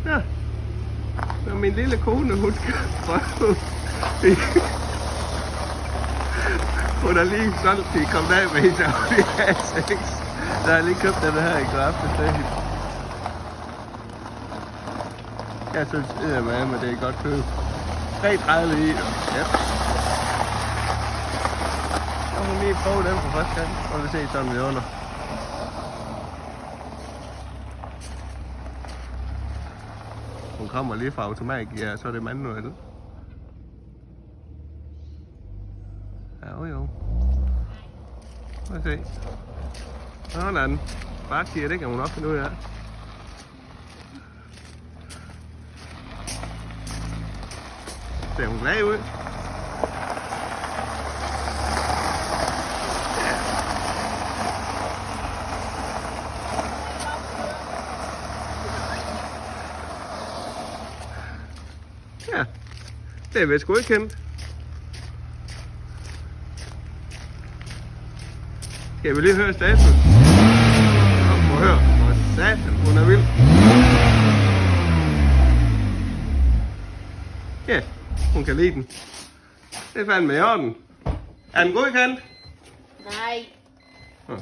Ja. Så min lille kone, hun skal prøve. Hun har lige solgt til kom af med hende Audi A6. Der har jeg lige købt den her i går aften til hende. Jeg synes med, det er godt køb. 3,30 i. Ja. Så må lige prøve den på første gang, og vi se sådan vi under. Hun kommer lige fra automatgear, så er det manuelt. Ja, jo. Lad os se. Sådan. Bakgear, det kan hun nok finde ud af. Ser hun glad ud? Ja, det er vist godkendt. Skal vi lige høre status? Prøv at høre, hvor satan hun er vild. Ja, hun kan lide den. Det er fandme i orden. Er den godkendt? Nej. Hm.